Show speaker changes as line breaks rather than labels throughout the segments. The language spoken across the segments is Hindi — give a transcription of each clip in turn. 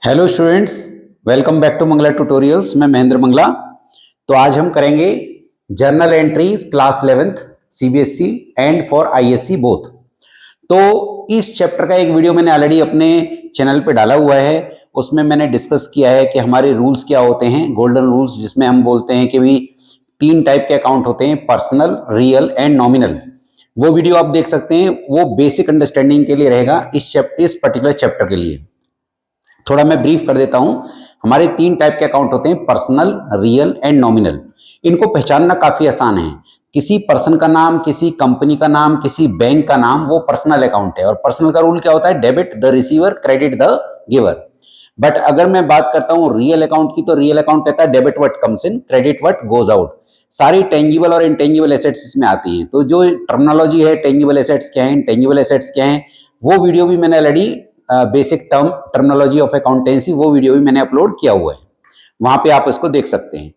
Hello students, welcome back to Mangla tutorials. मैं महेंद्र मंगला। तो आज हम करेंगे journal entries class 11th CBSE and for ISC both. तो इस चैप्टर का एक वीडियो मैंने ऑलरेडी अपने चैनल पे डाला हुआ है। उसमें मैंने डिस्कस किया है कि हमारे रूल्स क्या होते हैं, गोल्डन रूल्स, जिसमें हम बोलते हैं कि भी 3 टाइप के अकाउंट होते हैं, पर्सनल, रियल एंड नॉमिनल। वो वीडियो आप देख सकते हैं, वो बेसिक अंडरस्टैंडिंग के लिए रहेगा इस पर्टिकुलर चैप्टर के लिए। थोड़ा मैं ब्रीफ कर देता हूं। हमारे 3 टाइप के अकाउंट होते हैं, पर्सनल, रियल एंड नॉमिनल। इनको पहचानना काफी आसान है। किसी पर्सन का नाम, किसी कंपनी का नाम, किसी बैंक का नाम, वो पर्सनल अकाउंट है। और पर्सनल का रूल क्या होता है? Debit the receiver, credit the giver. But अगर मैं बात करता हूं रियल अकाउंट की, तो रियल अकाउंट कहता है debit what comes in, credit what goes out. सारी टेंजिबल और इंटेंजिबल एसेट्स इसमें आती हैं। तो जो टर्मिनोलॉजी है, टेंजिबल एसेट्स क्या है, इंटेंजिबल एसेट्स क्या है, वो वीडियो भी मैंने already basic terminology of accountancy, वो वीडियो भी मैंने अपलोड किया हुआ है, वहां पे आप इसको देख सकते हैं।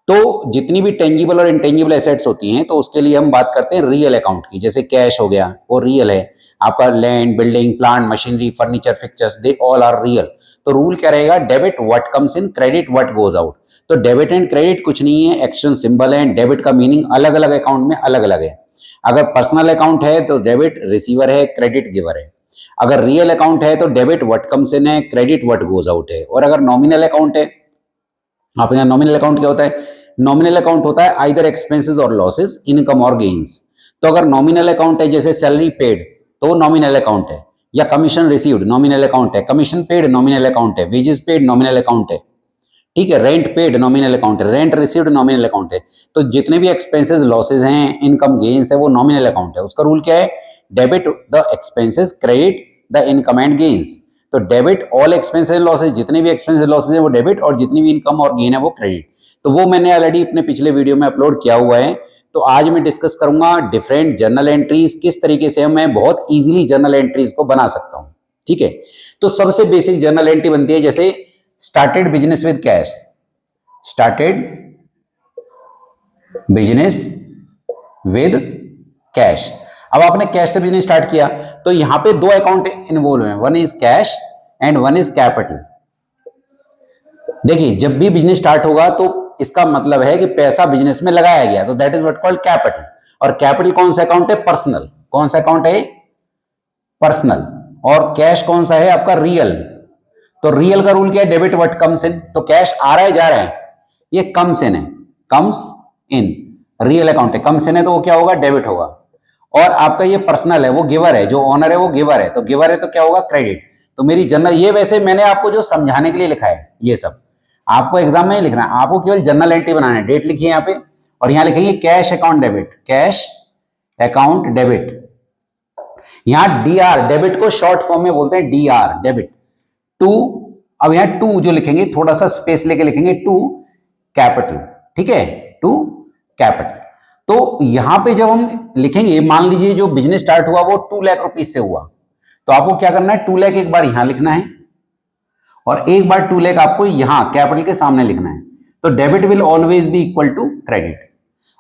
तो जितनी भी टेंजिबल और इंटेंजिबल एसेट्स होती हैं, तो उसके लिए हम बात करते हैं रियल अकाउंट की। जैसे कैश हो गया, वो रियल है। आपका land, building, plant, machinery, furniture, fixtures, they all are real. तो रूल क्या रहेगा? Debit what comes in, credit what goes out. तो डेबिट एंड क्रेडिट कुछ नहीं है, एक्सचेंज सिंबल है। डेबिट का मीनिंग अलग अलग अकाउंट में अलग अलग है। अगर पर्सनल अकाउंट है तो डेबिट रिसीवर है, क्रेडिट गिवर है। अगर रियल अकाउंट है तो डेबिट व्हाट कम्स इन है, क्रेडिट व्हाट गोज आउट है। और अगर नॉमिनल अकाउंट है, आप यहाँ नॉमिनल अकाउंट क्या होता है? नॉमिनल अकाउंट होता है आइदर एक्सपेंसेस और लॉसेस, इनकम और गेन्स। तो अगर नॉमिनल अकाउंट है, जैसे सैलरी पेड, तो नॉमिनल अकाउंट है। या कमीशन रिसीव्ड, नॉमिनल अकाउंट है। कमीशन पेड, नॉमिनल अकाउंट है। वेजेस पेड, नॉमिनल अकाउंट है। ठीक है। रेंट पेड, नॉमिनल अकाउंट है। रेंट रिसीव्ड, नॉमिनल अकाउंट है। तो जितने भी एक्सपेंसेस, लॉसेज हैं, इनकम गेन्स है, वो नॉमिनल अकाउंट है। उसका रूल क्या है? Debit the expenses, credit the income and gains. तो डेबिट ऑल एक्सपेंसेस लॉसेज, जितने भी एक्सपेंसेस लॉसेज है वो डेबिट, और जितनी भी इनकम और गेन है वो क्रेडिट। तो वो मैंने ऑलरेडी अपने पिछले वीडियो में अपलोड किया हुआ है। तो आज मैं डिस्कस करूंगा डिफरेंट जर्नल एंट्रीज, किस तरीके से मैं बहुत इजीली जर्नल एंट्रीज को बना सकता हूं। ठीक है। तो सबसे बेसिक जर्नल एंट्री बनती है, जैसे started business with cash, started business with cash. अब आपने कैश से बिजनेस स्टार्ट किया, तो यहां पे 2 अकाउंट इन्वॉल्व हैं, one is cash and one is capital. देखिए, जब भी बिजनेस स्टार्ट होगा तो इसका मतलब है कि पैसा बिजनेस में लगाया गया, तो that is what called capital. और कैपिटल कौन सा अकाउंट है? पर्सनल। कौन सा अकाउंट है? पर्सनल। और कैश कौन सा है आपका? रियल। तो रियल का रूल क्या है? डेबिट व्हाट कम्स इन। तो कैश आ रहा है, जा रहा है, ये कम्स इन है, कम्स इन। रियल अकाउंट है, कम्स इन है, तो वो क्या होगा? डेबिट होगा। और आपका ये पर्सनल है, वो गिवर है, जो ओनर है वो गिवर है, तो गिवर है तो क्या होगा? क्रेडिट। तो मेरी जनरल, ये वैसे मैंने आपको जो समझाने के लिए लिखा है, ये सब आपको एग्जाम में नहीं लिखना है, आपको केवल जनरल एंट्री बनाना है। डेट लिखिए यहाँ पे, और यहाँ लिखेंगे cash account debit, cash account debit. यहाँ डीआर, डेबिट को शॉर्ट फॉर्म में बोलते हैं डीआर, डेबिट टू। अब यहाँ टू जो लिखेंगे, थोड़ा सा स्पेस लेके लिखेंगे, टू कैपिटल। ठीक है, टू कैपिटल। तो यहां पे जब हम लिखेंगे, मान लीजिए जो बिजनेस स्टार्ट हुआ वो 2 लाख रुपीज से हुआ, तो आपको क्या करना है? 2 लाख एक बार यहां लिखना है, और एक बार 2 लाख आपको यहां कैपिटल के सामने लिखना है। तो debit will always be equal to credit.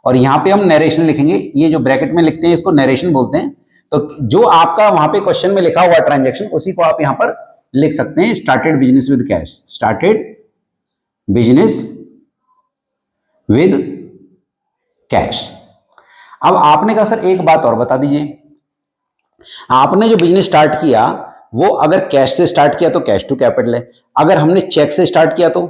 और यहां पे हम नरेशन लिखेंगे, ये जो ब्रैकेट में लिखते हैं इसको नरेशन बोलते हैं। तो जो आपका वहां पे क्वेश्चन में लिखा हुआ ट्रांजेक्शन, उसी को आप यहां पर लिख सकते हैं, started business with cash, started business with cash. अब आपने कहा सर एक बात और बता दीजिए, आपने जो बिजनेस स्टार्ट किया वो अगर कैश से स्टार्ट किया तो कैश टू कैपिटल है, अगर हमने चेक से स्टार्ट किया तो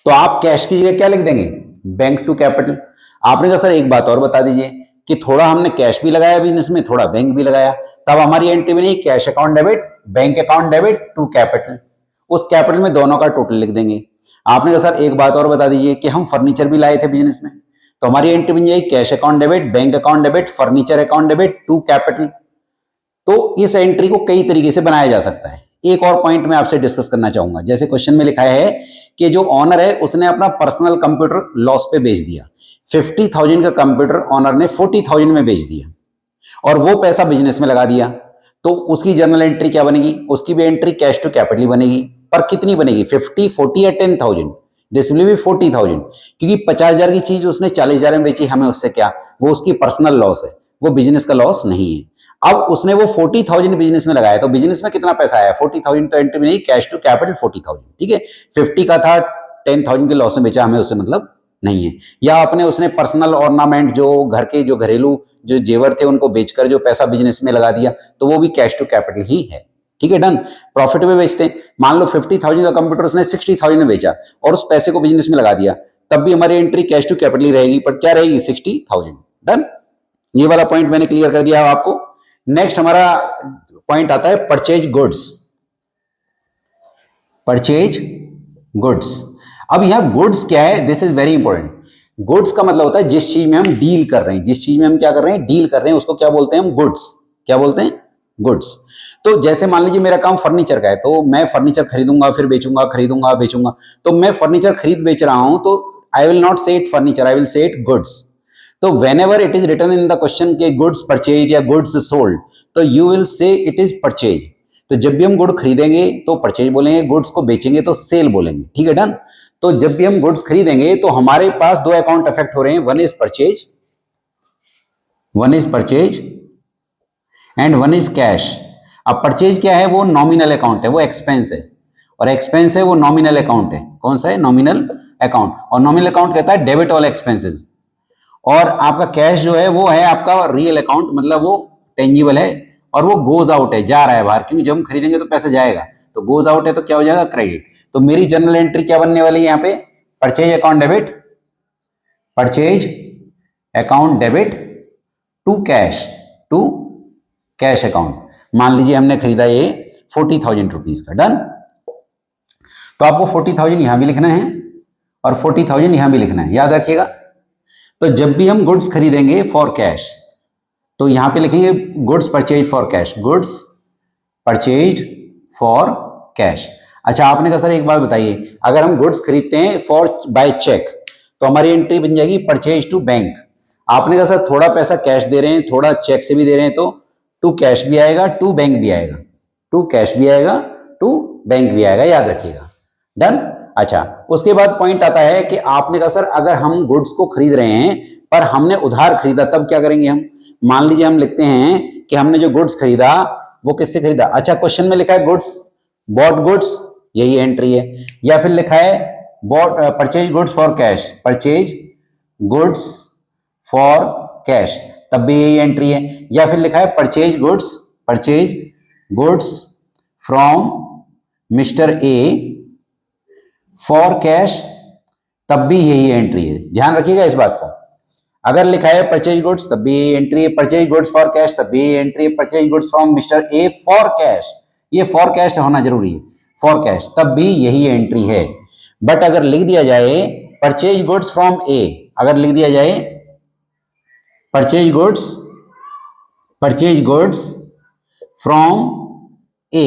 आप कैश की जगह क्या लिख देंगे? Bank to capital. आपने कहा सर एक बात और बता दीजिए कि थोड़ा हमने कैश भी लगाया बिजनेस में, थोड़ा बैंक भी लगाया, तब हमारी एंट्री बनी cash account debit, bank account debit to capital. उस कैपिटल में दोनों का टोटल लिख देंगे। आपने कहा सर एक बात और बता दीजिए कि हम फर्नीचर भी लाए थे बिजनेस में, तो हमारी एंट्री बन जाएगी cash account debit, bank account debit, furniture account debit to capital. तो इस एंट्री को कई तरीके से बनाया जा सकता है। एक और पॉइंट मैं आपसे डिस्कस करना चाहूंगा, जैसे क्वेश्चन में लिखा है कि जो ऑनर है उसने अपना पर्सनल कंप्यूटर लॉस पे बेच दिया, 50,000 का कंप्यूटर ऑनर ने 40,000 में बेच दिया, और वो पैसा बिजनेस में लगा दिया, तो उसकी जर्नल एंट्री क्या बनेगी? उसकी भी एंट्री कैश टू कैपिटल बनेगी, पर कितनी बनेगी? 50, 40 या 10,000? दिस विल बी 40,000, क्योंकि 50,000 की चीज उसने 40,000 में बेची, हमें उससे क्या? वो उसकी पर्सनल लॉस है, वो बिजनेस का लॉस नहीं है। अब उसने वो 40,000 बिजनेस में लगाया, तो बिजनेस में कितना पैसा आया 40,000, तो एंट्री में नहीं, कैश टू कैपिटल 40,000, ठीक है। 50 का था, 10,000 के लॉस में बेचा, हमें उससे मतलब नहीं है। या अपने उसने पर्सनल ऑर्नामेंट, जो घर के जो घरेलू जो जेवर थे उनको बेचकर जो पैसा बिजनेस में लगा दिया, तो वो भी कैश टू कैपिटल ही है, ठीक है, डन। प्रॉफिट में बेचते हैं, मान लो 50,000 का कंप्यूटर उसने 60,000 में बेचा और उस पैसे को बिजनेस में लगा दिया, तब भी हमारी एंट्री कैश टू कैपिटल ही रहेगी, पर क्या रहेगी 60,000, डन। ये वाला पॉइंट मैंने क्लियर कर दिया आपको। नेक्स्ट हमारा पॉइंट आता है परचेज गुड्स। परचेज गुड्स, अब यहां गुड्स क्या है, this is very important. Goods का मतलब होता है जिस चीज में हम डील कर रहे हैं, जिस चीज में हम क्या कर रहे हैं, डील कर रहे हैं, उसको क्या बोलते हैं हम, गुड्स। क्या बोलते हैं, गुड्स। तो जैसे मान लीजिए मेरा काम फर्नीचर का है, तो मैं फर्नीचर खरीदूंगा फिर बेचूंगा, खरीदूंगा बेचूंगा, तो मैं फर्नीचर खरीद बेच रहा हूं, तो आई विल नॉट से it furniture, I will say it goods. तो whenever it is written in the question के गुड्स परचेज या गुड्स सोल्ड, तो you will say it is purchase. तो जब भी हम गुड खरीदेंगे तो परचेज बोलेंगे, गुड्स को बेचेंगे तो सेल बोलेंगे, ठीक है, डन। तो जब भी हम गुड्स खरीदेंगे तो हमारे पास दो अकाउंट अफेक्ट हो रहे हैं, one is purchase and one is cash. अब परचेज क्या है, वो नॉमिनल अकाउंट है, वो एक्सपेंस है, और एक्सपेंस है वो नॉमिनल अकाउंट है। कौन सा है, नॉमिनल अकाउंट। और नॉमिनल अकाउंट कहता है डेबिट ऑल एक्सपेंसेस। और आपका कैश जो है वो है आपका रियल अकाउंट, मतलब वो टेंजिबल है और वो गोज आउट है, जा रहा है बाहर, क्योंकि जब हम खरीदेंगे तो पैसा जाएगा, तो गोज आउट है तो क्या हो जाएगा, क्रेडिट। तो मेरी जर्नल एंट्री क्या बनने वाली है यहाँ पे, purchase account debit, purchase account debit to cash account. मान लीजिए हमने खरीदा ये 40,000 रुपीज का, डन। तो आपको 40,000 यहां भी लिखना है और 40,000 यहां भी लिखना है, याद रखिएगा। तो जब भी हम गुड्स खरीदेंगे फॉर कैश, तो यहां पे लिखेंगे goods purchase for cash, goods purchase for cash. अच्छा, आपने कहा सर एक बात बताइए, अगर हम गुड्स खरीदते हैं फॉर बाय चेक, तो हमारी एंट्री बन जाएगी परचेज टू बैंक। आपने कहा सर थोड़ा पैसा कैश दे रहे हैं, थोड़ा चेक से भी दे रहे हैं, तो टू कैश भी आएगा, टू बैंक भी आएगा, टू कैश भी आएगा, टू बैंक भी आएगा, याद रखिएगा, डन। अच्छा, उसके बाद पॉइंट आता है कि आपने कहा सर अगर हम गुड्स को खरीद रहे हैं पर हमने उधार खरीदा, तब क्या करेंगे हम। मान लीजिए हम लिखते हैं कि हमने जो गुड्स खरीदा वो किससे खरीदा। अच्छा, क्वेश्चन में लिखा है गुड्स, बॉट गुड्स, यही एंट्री है। या फिर लिखा है bought purchase goods for cash, purchase goods for cash, तब भी यही एंट्री है। या फिर लिखा है purchase goods from mister A for cash, तब भी यही एंट्री है, ध्यान रखिएगा इस बात को। अगर लिखा है परचेज गुड्स तब भी यही एंट्री है, परचेज गुड्स फॉर कैश तब भी यही एंट्री है, purchase goods from mister A for cash, ये फॉर कैश होना जरूरी है, फॉर कैश तब भी यही एंट्री है। बट अगर लिख दिया जाए परचेज गुड्स फ्रॉम ए, अगर लिख दिया जाए purchase goods from A,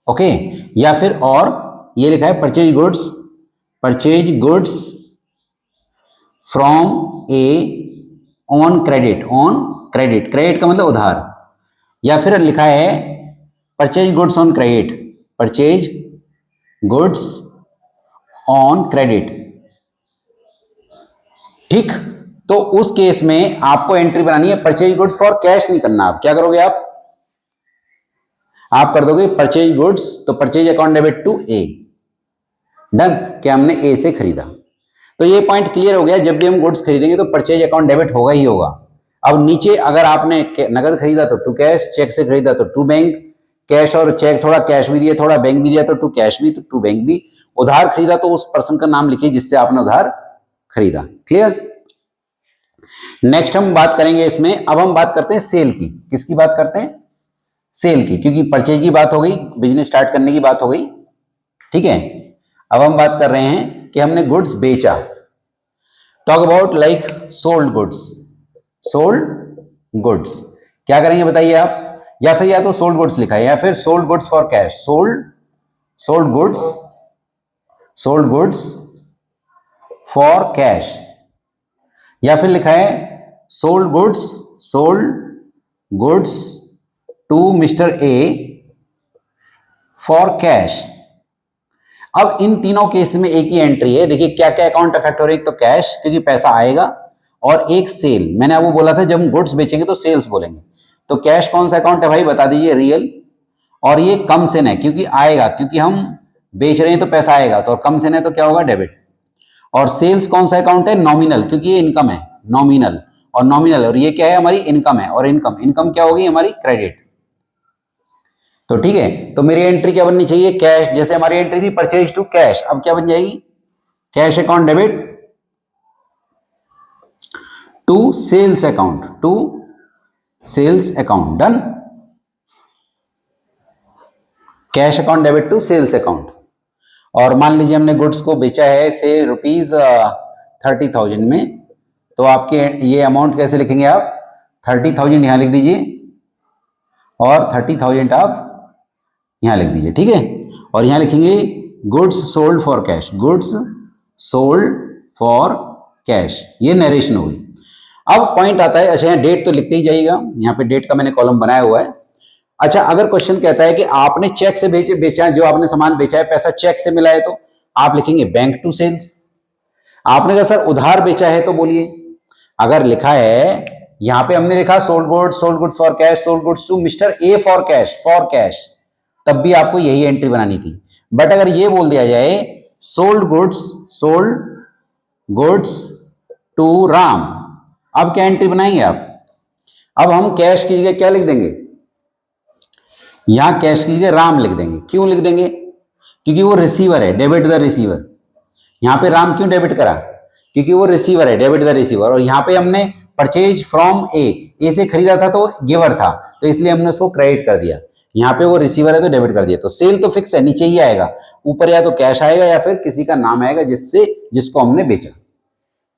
okay. या फिर और ये लिखा है purchase goods from A on credit, credit का मतलब उधार। या फिर लिखा है परचेज गुड्स ऑन क्रेडिट, ठीक। तो उस केस में आपको एंट्री बनानी है परचेज गुड्स फॉर कैश नहीं करना। आप क्या करोगे, आप कर दोगे परचेज गुड्स, तो purchase account debit to A, done, कि हमने ए से खरीदा। तो ये पॉइंट क्लियर हो गया, जब भी हम गुड्स खरीदेंगे तो परचेज अकाउंट डेबिट होगा ही होगा। अब नीचे अगर आपने नगद खरीदा तो टू कैश, चेक से खरीदा तो टू बैंक, कैश और चेक, थोड़ा कैश भी दिया थोड़ा बैंक भी दिया तो टू कैश भी, तो टू बैंक भी। उधार खरीदा तो उस पर्सन का नाम लिखिए जिससे आपने उधार खरीदा, क्लियर। नेक्स्ट हम बात करेंगे इसमें, अब हम बात करते हैं सेल की। किसकी बात करते हैं, सेल की, क्योंकि परचेज की बात हो गई, बिजनेस स्टार्ट करने की बात हो गई, ठीक है। अब हम बात कर रहे हैं कि हमने गुड्स बेचा, talk about like sold goods, क्या करेंगे बताइए आप। या फिर या तो सोल्ड गुड्स लिखा है या फिर sold goods for cash, sold goods for cash. या फिर लिखा है sold goods to mister A for cash. अब इन तीनों केस में एक ही एंट्री है। देखिए क्या क्या अकाउंट अफेक्ट हो रही है, एक तो कैश क्योंकि पैसा आएगा, और एक सेल। मैंने आपको बोला था जब हम गुड्स बेचेंगे तो सेल्स बोलेंगे, तो कैश कौन सा अकाउंट है भाई बता दीजिए, रियल। और ये कम से न, क्योंकि आएगा, क्योंकि हम बेच रहे हैं तो पैसा आएगा, तो कम से न तो क्या होगा, डेबिट। और सेल्स कौन सा अकाउंट है, नॉमिनल, क्योंकि ये इनकम है, नॉमिनल और नॉमिनल, और ये क्या है, हमारी इनकम है, और इनकम इनकम क्या होगी, हमारी क्रेडिट। तो ठीक है, तो मेरी एंट्री क्या बननी चाहिए, कैश। जैसे हमारी एंट्री थी परचेज टू कैश, अब क्या बन जाएगी, cash account debit to sales account, to sales account, done. Cash account debit to sales account. और मान लीजिए हमने गुड्स को बेचा है से ₹30,000 में, तो आपके ये अमाउंट कैसे लिखेंगे आप, 30,000 यहां लिख दीजिए और 30,000 आप यहां लिख दीजिए, ठीक है। और यहां लिखेंगे goods sold for cash, goods sold for cash, ये नरेशन होगी। अब पॉइंट आता है, अच्छा यहाँ डेट तो लिखते ही जाइएगा, यहाँ पे डेट का मैंने कॉलम बनाया हुआ है। अच्छा, अगर क्वेश्चन कहता है कि आपने चेक से बेचा है, जो आपने सामान बेचा है पैसा चेक से मिला है, तो आप लिखेंगे बैंक टू सेल्स। आपने कहा सर उधार बेचा है, तो बोलिए, अगर लिखा है यहां पे हमने लिखा sold goods for cash, sold goods to mister A for cash, तब भी आपको यही एंट्री बनानी थी। बट अगर ये बोल दिया जाए सोल्ड गुड्स टू राम, अब क्या एंट्री बनाएंगे आप, अब हम कैश की जगह क्या लिख देंगे, यहां कैश की जगह राम लिख देंगे। क्यों लिख देंगे, क्योंकि वो रिसीवर है, डेबिट द रिसीवर। यहां पे राम क्यों डेबिट करा, क्योंकि वो रिसीवर है, डेबिट द रिसीवर। और यहां पे हमने परचेज फ्रॉम ए से खरीदा था तो गिवर था, तो इसलिए हमने उसको क्रेडिट कर दिया। यहां पे वो रिसीवर है तो डेबिट कर दिया। तो सेल तो फिक्स है, नीचे ही आएगा, ऊपर या तो कैश आएगा या फिर किसी का नाम आएगा जिसको हमने बेचा।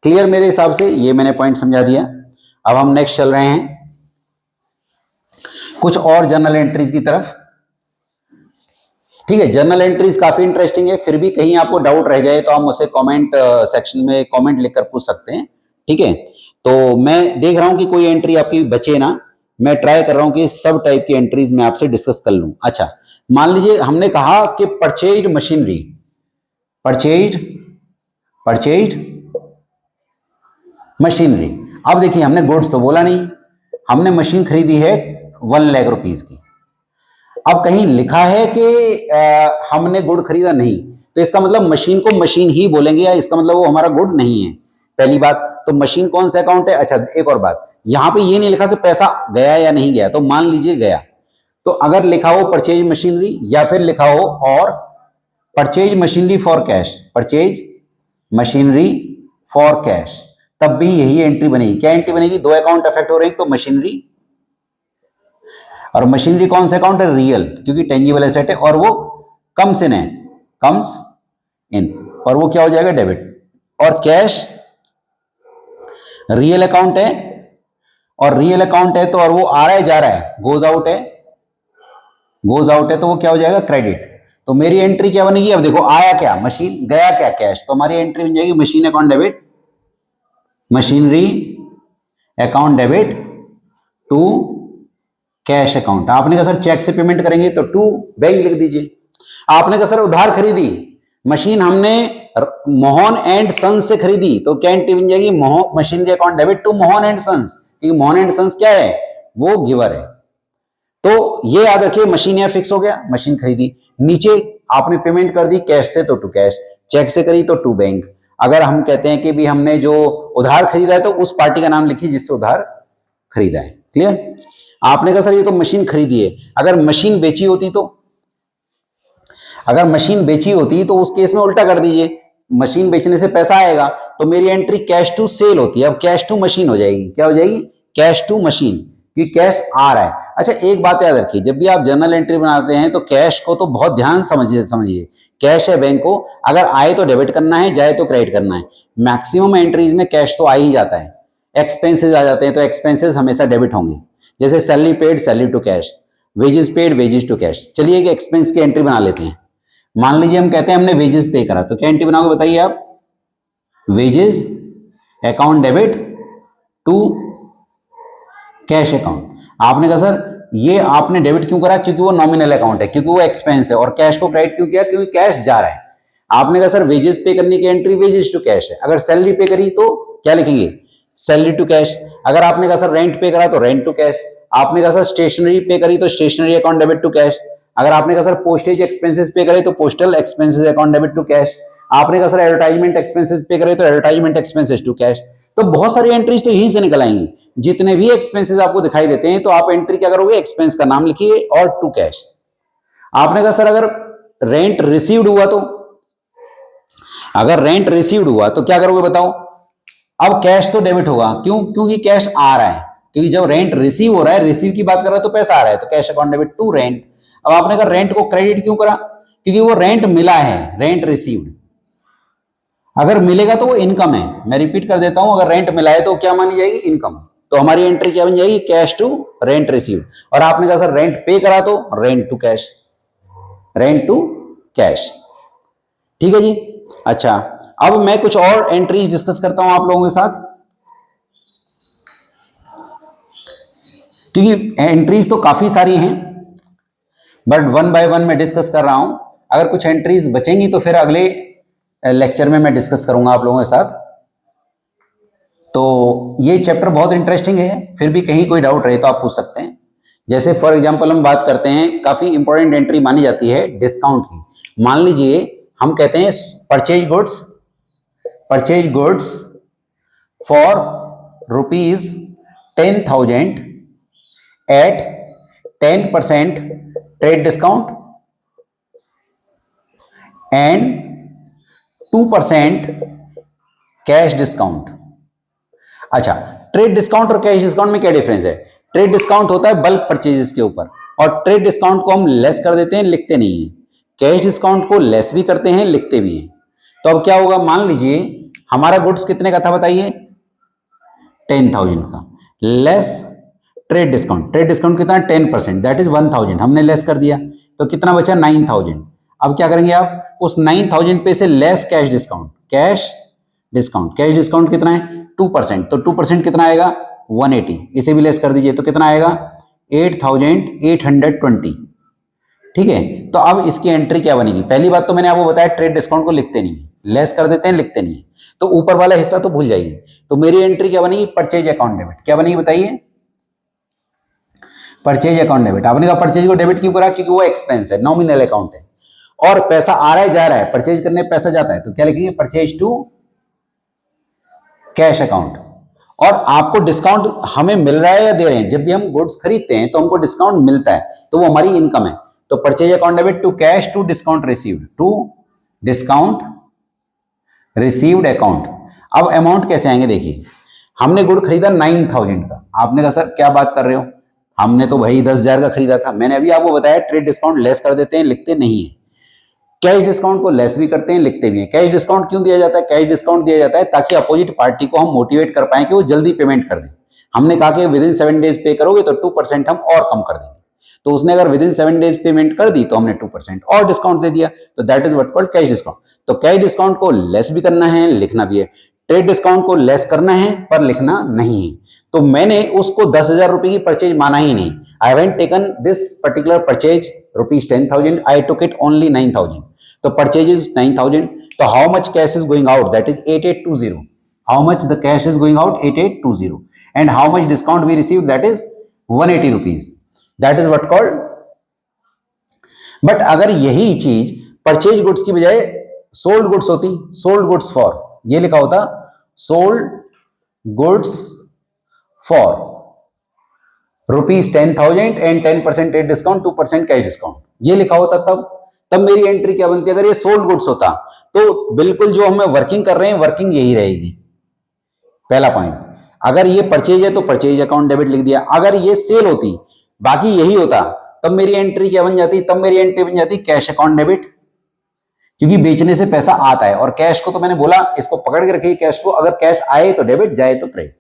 क्लियर मेरे हिसाब से, ये मैंने पॉइंट समझा दिया। अब हम नेक्स्ट चल रहे हैं कुछ और जर्नल एंट्रीज की तरफ। ठीक है, जर्नल एंट्रीज काफी इंटरेस्टिंग है, फिर भी कहीं आपको डाउट रह जाए तो आप मुझसे कमेंट सेक्शन में कमेंट लिखकर पूछ सकते हैं। ठीक है, तो मैं देख रहा हूं कि कोई एंट्री आपकी बचे ना, मैं ट्राई कर रहा हूं कि सब टाइप की एंट्रीज मैं आपसे डिस्कस कर लूं। अच्छा, मान लीजिए हमने कहा कि परचेज्ड मशीनरी, परचेज्ड मशीनरी। अब देखिए हमने गुड्स तो बोला नहीं, हमने मशीन खरीदी है 1 लाख रुपीस की। अब कहीं लिखा है कि हमने गुड खरीदा नहीं, तो इसका मतलब मशीन को मशीन ही बोलेंगे, या इसका मतलब वो हमारा गुड नहीं है, पहली बात। तो मशीन कौन सा अकाउंट है। अच्छा, एक और बात, यहां पे ये नहीं लिखा कि पैसा गया या नहीं गया, तो मान लीजिए गया, तो अगर लिखा हो परचेज मशीनरी या फिर लिखा हो और purchase machinery for cash, purchase machinery for cash, तब भी यही एंट्री बनेगी। क्या एंट्री बनेगी, दो अकाउंट अफेक्ट हो रहे हैं, तो मशीनरी, और मशीनरी कौन सा अकाउंट है, रियल, क्योंकि टेंजिबल एसेट है, और वो कम्स इन, और वो क्या हो जाएगा, डेबिट। और कैश रियल अकाउंट है, और रियल अकाउंट है तो, और वो आ रहा है जा रहा है, गोज आउट है, तो वो क्या हो जाएगा, क्रेडिट। तो मेरी एंट्री क्या बनेगी, अब देखो आया क्या मशीन, गया क्या कैश, तो हमारी एंट्री बन जाएगी machine account debit, machinery account debit to cash account. आपने कहा सर चेक से पेमेंट करेंगे, तो टू बैंक लिख दीजिए। आपने कहा सर उधार खरीदी मशीन, हमने मोहन एंड सन्स से खरीदी, तो क्या एंट्री बन जाएगी, machinery account debit to Mohan and sons, क्योंकि मोहन एंड सन्स क्या है, वो गिवर है। तो ये याद रखिए, मशीन यहां फिक्स हो गया, मशीन खरीदी, नीचे आपने पेमेंट कर दी कैश से, तो टू कैश, चेक से करी तो टू बैंक। अगर हम कहते हैं कि भी हमने जो उधार खरीदा है, तो उस पार्टी का नाम लिखिए जिससे उधार खरीदा है। क्लियर। आपने कहा सर ये तो मशीन खरीदी है, अगर मशीन बेची होती तो, अगर मशीन बेची होती तो उस केस में उल्टा कर दीजिए, मशीन बेचने से पैसा आएगा, तो मेरी एंट्री कैश टू सेल होती है, अब कैश टू मशीन हो जाएगी। क्या हो जाएगी, कैश टू मशीन, क्योंकि कैश आ रहा है। अच्छा, एक बात याद रखिए, जब भी आप जर्नल एंट्री बनाते हैं तो कैश को तो बहुत ध्यान समझिए, कैश है बैंक को, अगर आए तो डेबिट करना है, जाए तो क्रेडिट करना है। मैक्सिमम एंट्रीज में कैश तो आ ही जाता है, एक्सपेंसेस आ जाते हैं तो एक्सपेंसेस हमेशा डेबिट होंगे, जैसे salary paid salary to cash, wages paid wages to cash. चलिए एक एक्सपेंस की एंट्री बना लेते हैं। मान लीजिए हम कहते हैं हमने वेजेस पे करा, तो क्या एंट्री बनाओगे बताइए आप, wages account debit to cash account. आपने कहा सर ये आपने डेबिट क्यों करा, क्योंकि वो नॉमिनल अकाउंट है, क्योंकि वो एक्सपेंस है, और कैश को क्रेडिट क्यों किया, क्योंकि कैश जा रहा है। आपने कहा सर वेजेस पे करने की एंट्री वेजेस टू कैश है, अगर सैलरी पे करी तो क्या लिखेंगे, सैलरी टू कैश। अगर आपने कहा सर रेंट पे करा तो रेंट टू कैश। आपने कहा सर स्टेशनरी पे करी तो stationery account debit to cash. अगर आपने कहा सर पोस्टेज एक्सपेंसेस पे करे तो postal expenses account debit to cash. आपने कहा सर एडवर्टाइजमेंट एक्सपेंसेस पे करे तो एडवर्टाइजमेंट एक्सपेंसेस टू कैश। तो बहुत सारी एंट्रीज तो यहीं से निकल आएंगी। जितने भी एक्सपेंसेस आपको दिखाई देते हैं तो आप एंट्री क्या करोगे, एक्सपेंस का नाम लिखिए और टू कैश। आपने कहा सर अगर रेंट रिसीव्ड हुआ तो, अगर रेंट रिसीव्ड हुआ तो क्या करोगे बताओ। अब कैश तो डेबिट होगा, क्यों, क्योंकि कैश आ रहा है, क्योंकि जब रेंट रिसीव हो रहा है, रिसीव की बात कर रहा है तो पैसा आ रहा है, तो cash account debit to rent. अब आपने कहा रेंट को क्रेडिट क्यों करा, क्योंकि वो रेंट मिला है, रेंट रिसीव्ड। अगर मिलेगा तो वो इनकम है। मैं रिपीट कर देता हूं, अगर रेंट मिला है तो क्या मानी जाएगी, इनकम। तो हमारी एंट्री क्या बन जाएगी, कैश टू रेंट रिसीव्ड। और आपने कहा सर रेंट पे करा तो rent to cash, rent to cash. ठीक है जी। अच्छा, अब मैं कुछ और एंट्रीज डिस्कस करता हूं आप लोगों के साथ, क्योंकि एंट्रीज तो काफी सारी हैं, बट वन बाय वन मैं डिस्कस कर रहा हूं। अगर कुछ एंट्रीज बचेंगी तो फिर अगले लेक्चर में मैं डिस्कस करूंगा आप लोगों के साथ। तो ये चैप्टर बहुत इंटरेस्टिंग है, फिर भी कहीं कोई डाउट रहे तो आप पूछ सकते हैं। जैसे फॉर एग्जांपल हम बात करते हैं, काफी इंपॉर्टेंट एंट्री मानी जाती है डिस्काउंट की। मान लीजिए हम कहते हैं purchase goods for ₹10,000 at 10% trade discount and 2% cash discount. अच्छा, ट्रेड डिस्काउंट और कैश डिस्काउंट में क्या डिफरेंस है। ट्रेड डिस्काउंट होता है बल्क परचेजेस के ऊपर, और ट्रेड डिस्काउंट को हम लेस कर देते हैं, लिखते नहीं है। कैश डिस्काउंट को लेस भी करते हैं, लिखते भी हैं। तो अब क्या होगा, मान लीजिए हमारा गुड्स कितने का था बताइए, 10,000 का, less trade discount. Trade discount कितना, 10%, दैट इज 1,000, हमने लेस कर दिया तो कितना बचा, 9,000। अब क्या करेंगे आप, उस 9,000 पे से less cash discount, cash discount कितना है, 2%, तो 2% कितना आएगा, 180। इसे भी लेस कर दीजिए तो कितना आएगा, 8,820। ठीक है। तो अब इसकी एंट्री क्या बनेगी, पहली बात तो मैंने आपको बताया ट्रेड डिस्काउंट को लिखते नहीं, लेस कर देते हैं, लिखते नहीं, तो ऊपर वाला हिस्सा तो भूल जाइए। तो मेरी एंट्री क्या बनेगी, परचेज अकाउंट डेबिट। क्या बनेगी बताइए, परचेज अकाउंट डेबिट। आपने कहा परचेज को डेबिट क्यों करा, क्योंकि वो एक्सपेंस है, नॉमिनल अकाउंट है, और पैसा आ रहा है जा रहा है, परचेज करने पैसा जाता है, तो क्या लिखेंगे, परचेज टू कैश अकाउंट। और आपको डिस्काउंट हमें मिल रहा है या दे रहे हैं, जब भी हम गुड्स खरीदते हैं तो हमको डिस्काउंट मिलता है, तो वो हमारी इनकम है। तो purchase account debit to cash to discount received, to discount received account. अब अमाउंट कैसे आएंगे, देखिए हमने गुड खरीदा 9,000 का। आपने कहा सर क्या बात कर रहे हो, हमने तो भाई 10,000 का खरीदा था। मैंने अभी आपको बताया ट्रेड डिस्काउंट लेस कर देते हैं, लिखते नहीं है। कैश डिस्काउंट को लेस भी करते हैं, लिखते भी हैं। कैश डिस्काउंट क्यों दिया जाता है, कैश डिस्काउंट दिया जाता है ताकि अपोजिट पार्टी को हम मोटिवेट कर पाए कि वो जल्दी पेमेंट कर दें। हमने कहा कि विद इन 7 डेज पे करोगे तो 2% हम और कम कर देंगे, तो उसने अगर विद इन 7 डेज पेमेंट कर दी तो हमने 2% और डिस्काउंट दे दिया, तो that is what called cash discount. तो कैश डिस्काउंट को लेस भी करना है, लिखना भी है। ट्रेड डिस्काउंट को लेस करना है पर लिखना नहीं है। तो मैंने उसको 10,000 रुपए की परचेज माना ही नहीं। I haven't taken this particular purchase ₹10,000, I took it only 9,000। तो परचेज इज 9,000, तो how much cash is going out, that is 8820। How much the cash is going out, 8820, and how much discount we receive, that is 180 rupees, that is what called. But अगर यही चीज परचेज गुड्स की बजाय सोल्ड गुड्स होती, सोल्ड गुड्स फॉर, ये लिखा होता sold goods for ₹10,000 and 10% trade discount, 2% cash discount, ये लिखा होता, तब मेरी एंट्री क्या बनती। अगर ये सोल्ड गुड्स होता तो बिल्कुल जो हम वर्किंग कर रहे हैं वर्किंग यही रहेगी, पहला पॉइंट। अगर ये परचेज है तो परचेज अकाउंट डेबिट लिख दिया। अगर ये सेल होती, बाकी यही होता, तब मेरी एंट्री क्या बन जाती, तब मेरी एंट्री बन जाती कैश अकाउंट डेबिट, क्योंकि बेचने से पैसा आता है। और कैश को तो मैंने बोला इसको पकड़ के रखिए, कैश को, अगर कैश आए तो डेबिट, जाए तो क्रेडिट।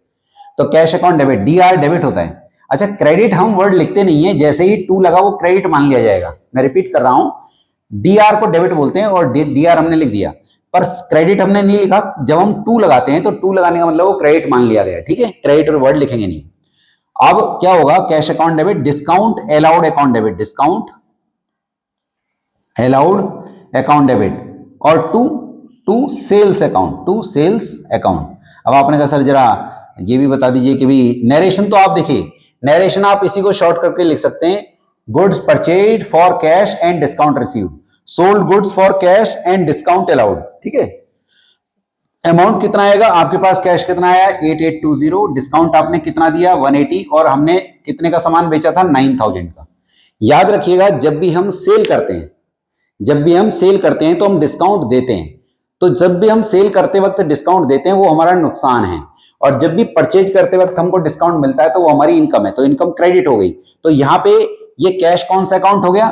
तो cash account debit, DR debit होता है। अच्छा, क्रेडिट हम वर्ड लिखते नहीं है, जैसे ही टू लगा वो क्रेडिट मान लिया जाएगा। मैं रिपीट कर रहा हूं, डीआर को डेबिट बोलते हैं और डीआर हमने लिख दिया, पर क्रेडिट हमने नहीं लिखा। जब हम टू लगाते हैं तो टू लगाने का मतलब वो क्रेडिट मान लिया गया, ठीक है, क्रेडिट और वर्ड लिखेंगे नहीं। अब क्या होगा, cash account debit, discount allowed account debit, discount allowed account debit, और to sales account, to sales account. अब आपने कहा सर जरा ये भी बता दीजिए कि भी नरेशन तो आप देखिए, नरेशन आप इसी को शॉर्ट करके लिख सकते हैं, goods purchase for cash and discount received, sold goods for cash and discount allowed. ठीक है, अमाउंट कितना आएगा आपके पास, कैश कितना आया 8820, डिस्काउंट आपने कितना दिया 180, और हमने कितने का सामान बेचा था 9000 का। याद रखिएगा जब भी हम सेल करते हैं, जब भी हम सेल करते हैं तो हम डिस्काउंट देते हैं, तो जब भी हम सेल करते वक्त डिस्काउंट देते हैं वो हमारा नुकसान है, और जब भी परचेज करते वक्त हमको डिस्काउंट मिलता है तो वो हमारी इनकम है, तो इनकम क्रेडिट हो गई। तो यहां पे ये कैश कौन सा अकाउंट हो गया,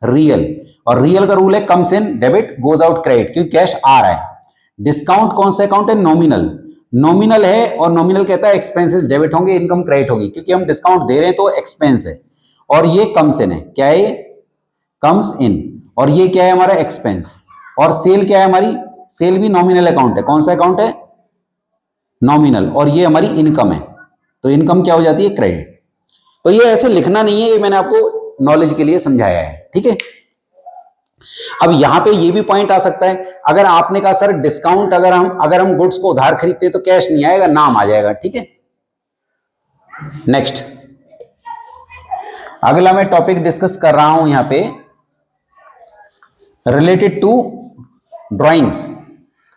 रियल, और रियल का रूल है comes in debit goes out credit, क्योंकि कैश आ रहा है। डिस्काउंट कौन सा अकाउंट है, नॉमिनल, नॉमिनल है, और नॉमिनल कहता है एक्सपेंसेस डेबिट होंगे, इनकम क्रेडिट होगी, क्योंकि हम डिस्काउंट दे रहे हैं तो एक्सपेंस है, और ये कम्स इन है, क्या है, कम्स इन, और ये क्या है हमारा एक्सपेंस, और सेल क्या है हमारी, सेल भी नॉमिनल अकाउंट है, कौन सा अकाउंट है, नॉमिनल, और ये हमारी इनकम है, तो इनकम क्या हो जाती है, क्रेडिट। तो ये ऐसे लिखना नहीं है, ये मैंने आपको नॉलेज के लिए समझाया है। ठीक है, अब यहां पे ये भी पॉइंट आ सकता है, अगर आपने कहा सर डिस्काउंट अगर हम गुड्स को उधार खरीदते हैं तो कैश नहीं आएगा, नाम आ जाएगा। ठीक है, नेक्स्ट अगला मैं टॉपिक डिस्कस कर रहा हूं यहां पे रिलेटेड टू ड्राइंग्स।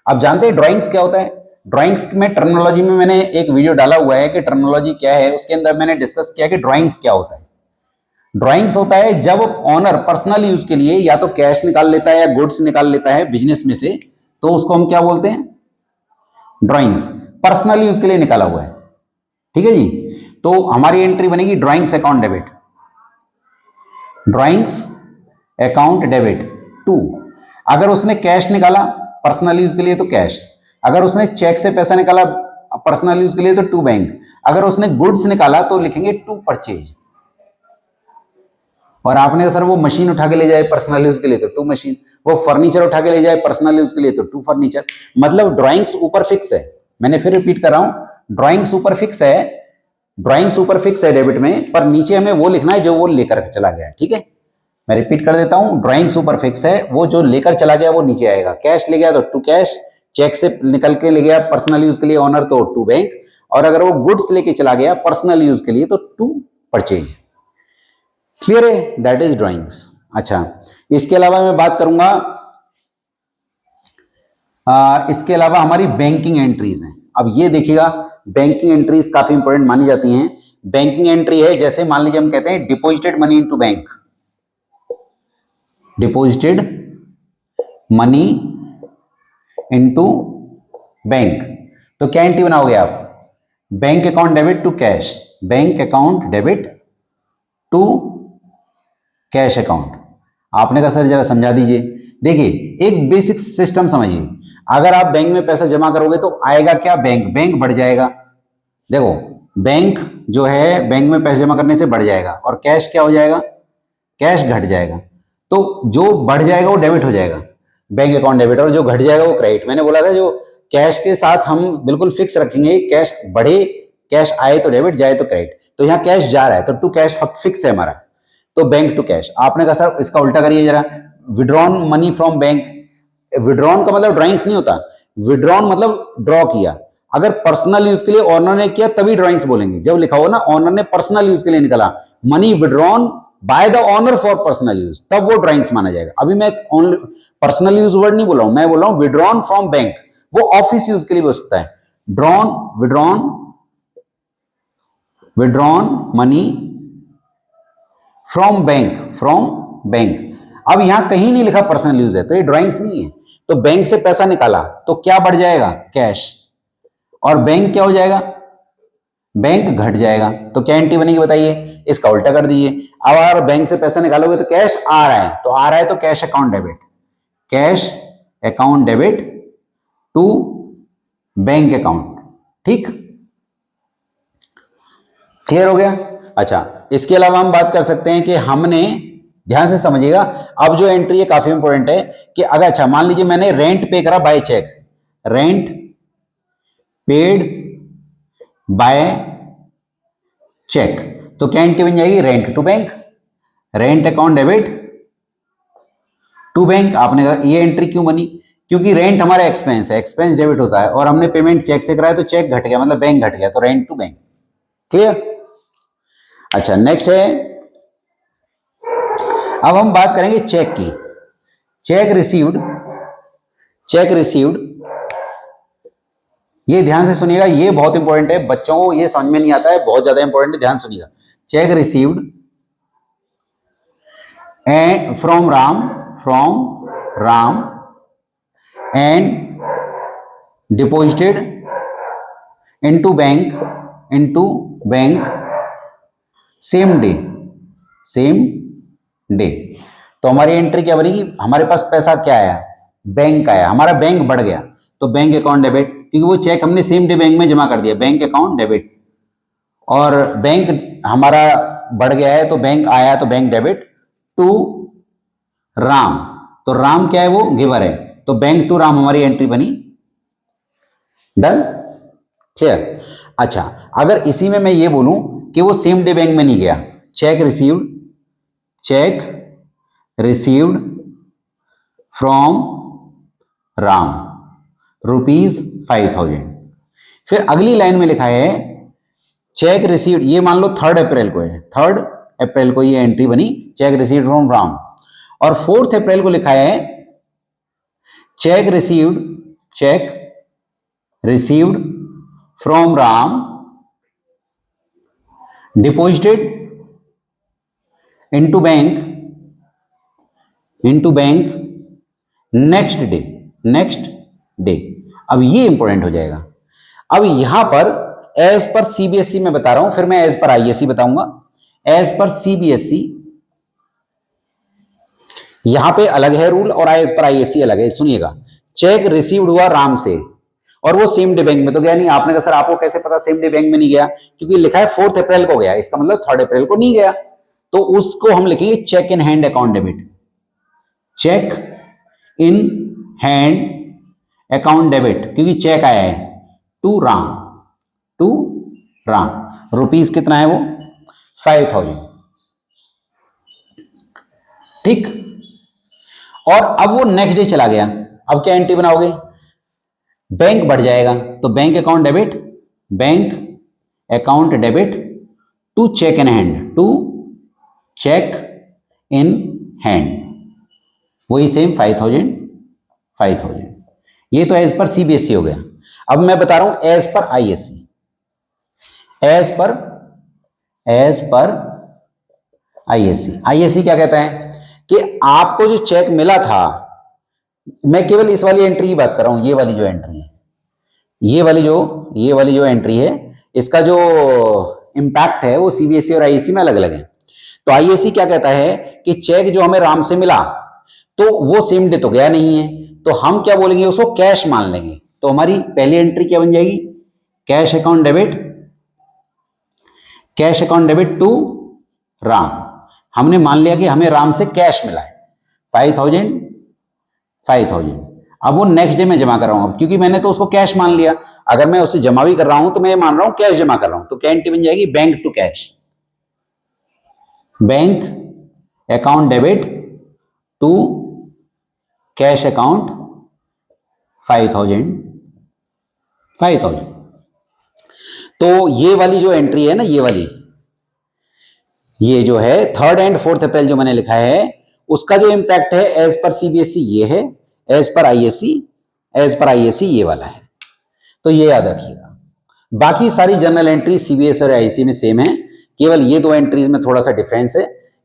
आप जानते हैं ड्राइंग्स क्या होता है, ड्राइंग्स में टर्मिनोलॉजी में मैंने एक वीडियो डाला हुआ है कि टर्मिनोलॉजी क्या है, उसके अंदर मैंने डिस्कस किया कि ड्राइंग्स क्या होता है। ड्राइंग्स होता है जब ऑनर पर्सनल यूज के लिए या तो कैश निकाल लेता है या गुड्स निकाल लेता है बिजनेस में से, तो उसको हम क्या बोलते हैं, ड्राइंग्स, पर्सनल यूज के लिए निकाला हुआ है। ठीक है जी, तो हमारी एंट्री बनेगी drawings account debit, drawings account debit to, अगर उसने कैश निकाला पर्सनल यूज के लिए तो कैश, अगर उसने चेक से पैसा निकाला पर्सनल यूज के लिए तो टू बैंक, अगर उसने गुड्स निकाला तो लिखेंगे टू परचेज, और आपने सर वो मशीन उठा के ले जाए पर्सनल यूज के लिए तो टू मशीन, वो फर्नीचर उठा के ले जाए पर्सनल यूज के लिए तो टू फर्नीचर। मतलब ड्राइंग्स ऊपर फिक्स है, मैंने फिर रिपीट कर रहा हूं, ड्राइंग्स ऊपर फिक्स है, ड्राइंग्स ऊपर फिक्स है डेबिट में, पर नीचे हमें वो लिखना है जो वो लेकर चला गया। ठीक है, मैं रिपीट कर देता हूं, ड्राइंग्स ऊपर फिक्स है, वो जो लेकर चला गया वो नीचे आएगा, कैश ले गया तो टू कैश, चेक से निकल के ले गया पर्सनल यूज के लिए ऑनर तो टू बैंक, और अगर वो गुड्स लेके चला गया पर्सनल यूज के लिए तो टू परचेज। क्लियर है, दैट इज ड्राइंग्स। अच्छा, इसके अलावा मैं बात करूंगा, इसके अलावा हमारी बैंकिंग एंट्रीज हैं। अब ये देखिएगा, बैंकिंग एंट्रीज काफी इंपॉर्टेंट मानी जाती हैं। बैंकिंग एंट्री है जैसे मान लीजिए हम कहते हैं deposited money into bank, deposited money into bank, तो क्या एंट्री बनाओगे आप, bank account debit to cash, bank account debit to cash account. आपने कहा सर जरा समझा दीजिए, देखिए एक बेसिक सिस्टम समझिए, अगर आप बैंक में पैसा जमा करोगे तो आएगा क्या, बैंक बढ़ जाएगा। देखो बैंक जो है बैंक में पैसे जमा करने से बढ़ जाएगा, और कैश क्या हो जाएगा, कैश घट जाएगा, तो जो बढ़ जाएगा वो डेबिट हो जाएगा, बैंक अकाउंट डेबिट, और जो घट जाएगा वो क्रेडिट। मैंने बोला था जो कैश के साथ हम बिल्कुल फिक्स रखेंगे, कैश बढ़े, कैश आए तो डेबिट, जाए तो क्रेडिट, तो यहाँ कैश जा रहा है तो टू कैश फिक्स है हमारा, तो बैंक टू कैश। आपने कहा सर इसका उल्टा करिए जरा, withdrawn money from bank, withdrawn का मतलब ड्राइंग्स नहीं होता, विड्रॉन मतलब ड्रॉ किया, अगर पर्सनल यूज के लिए ऑनर ने किया तभी ड्राइंग्स बोलेंगे, जब लिखा हो ना ऑनर ने पर्सनल यूज के लिए निकाला, money withdrawn by the owner for personal use, तब वो ड्राइंग्स माना जाएगा। अभी मैं पर्सनल यूज वर्ड नहीं बोल रहा हूं, मैं बोल रहा हूं विड्रॉन फ्रॉम बैंक, वो ऑफिस यूज के लिए भी हो सकता है, विड्रॉन मनी फ्रॉम बैंक। अब यहां कहीं नहीं लिखा पर्सनल यूज है तो ये ड्राइंग्स नहीं है, तो बैंक से पैसा निकाला तो क्या बढ़ जाएगा, कैश, और बैंक क्या हो जाएगा, बैंक घट जाएगा, तो क्या एंट्री बनेगी बताइए, इसका उल्टा कर दीजिए। अब अगर बैंक से पैसा निकालोगे तो कैश आ रहा है, तो आ रहा है तो cash account debit, cash account debit to bank account. ठीक, क्लियर हो गया। अच्छा, इसके अलावा हम बात कर सकते हैं कि हमने, ध्यान से समझिएगा, अब जो एंट्री है काफी इंपॉर्टेंट है कि अगर, अच्छा मान लीजिए मैंने रेंट पे करा by cheque, rent paid by cheque, तो क्या एंट्री बन जाएगी, rent to bank, rent account debit to bank. आपने कहा ये एंट्री क्यों बनी, क्योंकि रेंट हमारा एक्सपेंस है, एक्सपेंस डेबिट होता है, और हमने पेमेंट चेक से कराया तो चेक घट गया, मतलब बैंक घट गया, तो रेंट टू बैंक। क्लियर। अच्छा नेक्स्ट है, अब हम बात करेंगे चेक की। चेक रिसीव्ड, चेक रिसीव्ड, ये ध्यान से सुनिएगा, ये बहुत इंपॉर्टेंट है, बच्चों को ये समझ में नहीं आता है, बहुत ज्यादा इंपॉर्टेंट है, ध्यान सुनिएगा। Check received and from Ram and deposited into bank same day. तो हमारी एंट्री क्या बनेगी, हमारे पास पैसा क्या आया, बैंक आया, हमारा बैंक बढ़ गया, तो बैंक अकाउंट डेबिट, क्योंकि वो चेक हमने सेम डे बैंक में जमा कर दिया, बैंक अकाउंट डेबिट। और बैंक हमारा बढ़ गया है तो बैंक आया, तो बैंक डेबिट टू राम। तो राम क्या है, वो गिवर है, तो बैंक टू राम हमारी एंट्री बनी। Done, clear. अच्छा, अगर इसी में मैं ये बोलूं कि वो सेम डे बैंक में नहीं गया, चेक रिसीव्ड फ्रॉम राम ₹5000। फिर अगली लाइन में लिखा है चेक रिसीव्ड, ये मान लो 3 अप्रैल को है, 3 अप्रैल को ये एंट्री बनी, चेक रिसीव्ड फ्रॉम राम। और 4 अप्रैल को लिखा है check received from Ram deposited into bank next day. अब ये इंपॉर्टेंट हो जाएगा। अब यहां पर एज पर सीबीएसई में बता रहा हूं, फिर मैं एज पर आईएसई बताऊंगा। एज पर सीबीएसई यहां पे अलग है रूल और एज पर आईएसई अलग है, सुनिएगा। चेक रिसीव्ड हुआ राम से और वो सेम डे बैंक में तो गया नहीं। आपने कहा सर आपको कैसे पता सेम डे बैंक में नहीं गया, क्योंकि लिखा है 4 अप्रैल को गया, इसका मतलब 3 अप्रैल को नहीं गया, तो उसको हम लिखेंगे cheque in hand account debit, cheque in hand account debit, क्योंकि चेक आया है टू राम, रुपीस कितना है वो 5000, ठीक। और अब वो नेक्स्ट डे चला गया, अब क्या एंट्री बनाओगे, बैंक बढ़ जाएगा, तो bank account debit to cheque in hand, वही सेम 5000। ये तो एज पर सीबीएसई हो गया। अब मैं बता रहा हूं as per ISC. As per ISC क्या कहता है कि आपको जो चेक मिला था, मैं केवल इस वाली एंट्री की बात कर रहा हूं, ये वाली जो एंट्री है, ये वाली जो एंट्री है, इसका जो इंपैक्ट है वो सीबीएसई और आईएससी में अलग अलग है। तो आईएससी क्या कहता है कि चेक जो हमें राम से मिला तो वो सेम डे तो गया नहीं है, तो हम क्या बोलेंगे, उसको कैश मान लेंगे। तो हमारी पहली एंट्री क्या बन जाएगी, cash account debit to Ram. हमने मान लिया कि हमें राम से कैश मिला है 5000। अब वो नेक्स्ट डे में जमा कर रहा हूं, क्योंकि मैंने तो उसको कैश मान लिया, अगर मैं उसे जमा भी कर रहा हूं तो मैं मान रहा हूं कैश जमा कर रहा हूं, तो क्या एंट्री बन जाएगी, bank to cash, bank account debit to cash account 5000। तो ये वाली जो एंट्री है ना, ये जो है 3 एंड 4 अप्रैल जो मैंने लिखा है, उसका जो इंपैक्ट है एज पर सीबीएसई ये है, एज पर आईएससी ये वाला है, तो ये याद रखिएगा। बाकी सारी जर्नल एंट्री सीबीएसई और आईएससी में सेम है, केवल ये 2 एंट्रीज में थोड़ा सा डिफरेंस है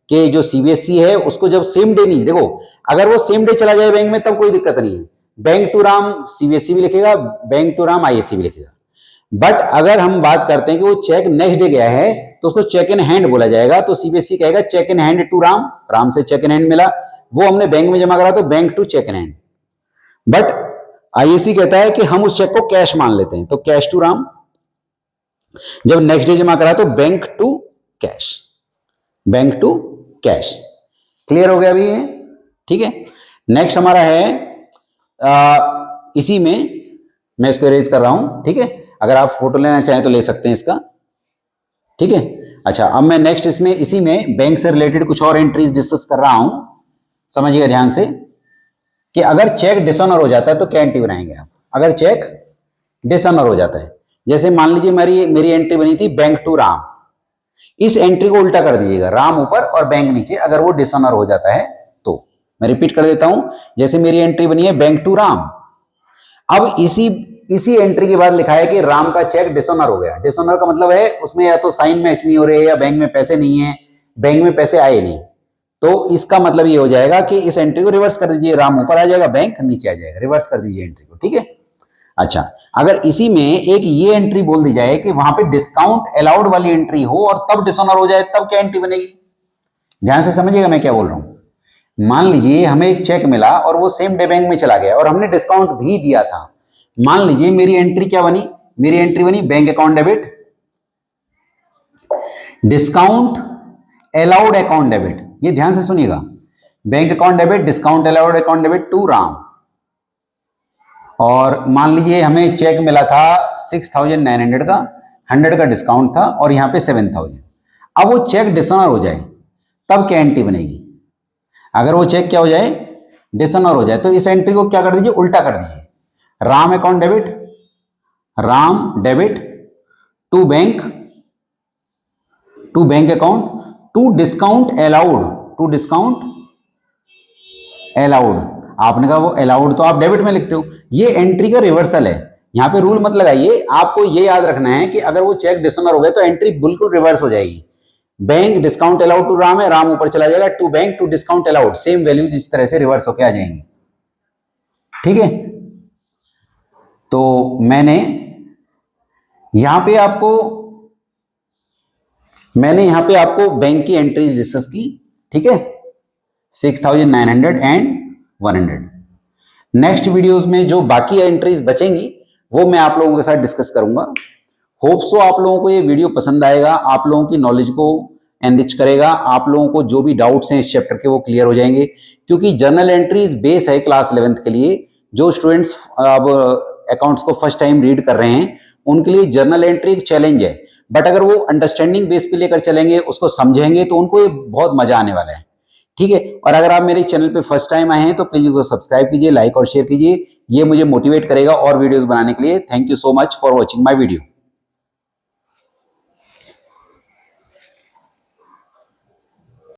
कि जो सीबीएसई है उसको जब सेम डे नहीं, देखो अगर वो सेम डे चला जाए बैंक में तब कोई दिक्कत नहीं है, बैंक टू राम सीबीएसई भी लिखेगा, बैंक टू राम आईएससी भी लिखेगा। बट अगर हम बात करते हैं कि वो चेक नेक्स्ट डे गया है तो उसको चेक इन हैंड बोला जाएगा, तो सीबीएसई कहेगा cheque in hand to Ram से चेक इन हैंड मिला, वो हमने बैंक में जमा करा तो bank to cheque in hand. But ISC कहता है कि हम उस चेक को कैश मान लेते हैं, तो कैश टू राम, जब नेक्स्ट डे जमा करा तो बैंक टू कैश। क्लियर हो गया अभी ये, ठीक है। नेक्स्ट हमारा है इसी में, मैं इसको इरेज कर रहा हूं, ठीक है, अगर आप फोटो लेना चाहें तो ले सकते हैं इसका, ठीक है। अच्छा, अब मैं नेक्स्ट इसमें इसी में बैंक से रिलेटेड कुछ और एंट्रीज डिस्कस कर रहा हूं, समझिएगा ध्यान से कि अगर चेक डिसऑनर हो जाता है तो क्या एंट्री बनाएंगे आप। अगर चेक डिसऑनर हो जाता है, जैसे मान लीजिए मेरी एंट्री बनी थी बैंक टू राम, इस एंट्री को उल्टा कर दीजिएगा, राम ऊपर और बैंक नीचे, अगर वो डिसऑनर हो जाता है तो। मैं रिपीट कर देता हूं, जैसे मेरी एंट्री बनी है बैंक टू राम, अब इसी एंट्री के बाद लिखा है कि राम का चेक डिसऑनर हो गया। डिसऑनर का मतलब है उसमें या तो साइन मैच नहीं हो रहे या बैंक में पैसे नहीं है, बैंक में पैसे आए नहीं, तो इसका मतलब ये हो जाएगा कि इस एंट्री को रिवर्स कर दीजिए, राम ऊपर आ जाएगा, बैंक नीचे आ जाएगा, रिवर्स कर दीजिए एंट्री को, ठीक है। अच्छा, अगर इसी में एक ये एंट्री बोल दी जाए कि वहां पे डिस्काउंट अलाउड वाली एंट्री हो और तब डिसऑनर हो जाए, तब क्या एंट्री बनेगी? ध्यान से समझिएगा मैं क्या बोल रहा हूं। मान लीजिए हमें एक चेक मिला और वो सेम डे बैंक में चला गया और हमने डिस्काउंट भी दिया था। मान लीजिए मेरी एंट्री क्या बनी? मेरी एंट्री बनी bank account debit, discount allowed account debit. ये ध्यान से सुनिएगा, bank account debit, discount allowed account debit to Ram. और मान लीजिए हमें चेक मिला था 6,900 का, 100 का डिस्काउंट था और यहां पे 7,000। अब वो चेक डिसऑनर हो जाए, तब क्या एंट्री बनेगी? अगर वो चेक क्या हो जाए? डिसऑनर हो जाए, तो इस एंट्री को क्या कर दीजिए? उल्टा कर दीजिए। Ram account debit, Ram debit to bank account to discount allowed, to discount allowed. आपने कहा वो अलाउड तो आप डेबिट में लिखते हो, ये एंट्री का रिवर्सल है। यहां पे रूल मत लगाइए, आपको ये याद रखना है कि अगर वो चेक डिसऑनर हो गए तो एंट्री बिल्कुल रिवर्स हो जाएगी। Bank discount allowed to Ram है, राम ऊपर चला जाएगा, to bank to discount allowed, same values इस तरह से रिवर्स होके आ जाएंगे, ठीक है। तो मैंने यहां पे आपको बैंक की एंट्रीज डिस्कस की, ठीक है, 6,900 एंड 100। नेक्स्ट वीडियोस में जो बाकी एंट्रीज बचेंगी वो मैं आप लोगों के साथ डिस्कस करूंगा। होप सो आप लोगों को ये वीडियो पसंद आएगा, आप लोगों की नॉलेज को एनरिच करेगा, आप लोगों को जो भी डाउट्स हैं इस चैप्टर के वो क्लियर हो जाएंगे, क्योंकि जर्नल एंट्रीज बेस है क्लास 11th के लिए। जो स्टूडेंट्स अब अकाउंट्स को फर्स्ट टाइम रीड कर रहे हैं उनके लिए जर्नल एंट्री एक चैलेंज है, बट अगर वो अंडरस्टैंडिंग बेस पे लेकर चलेंगे, उसको समझेंगे, तो उनको ये बहुत मजा आने वाला है, ठीक है। और अगर आप मेरे चैनल पे फर्स्ट टाइम आए हैं तो प्लीज उसको सब्सक्राइब कीजिए, लाइक और शेयर कीजिए, ये मुझे मोटिवेट करेगा और वीडियोस बनाने के लिए। Thank you so much for watching my video.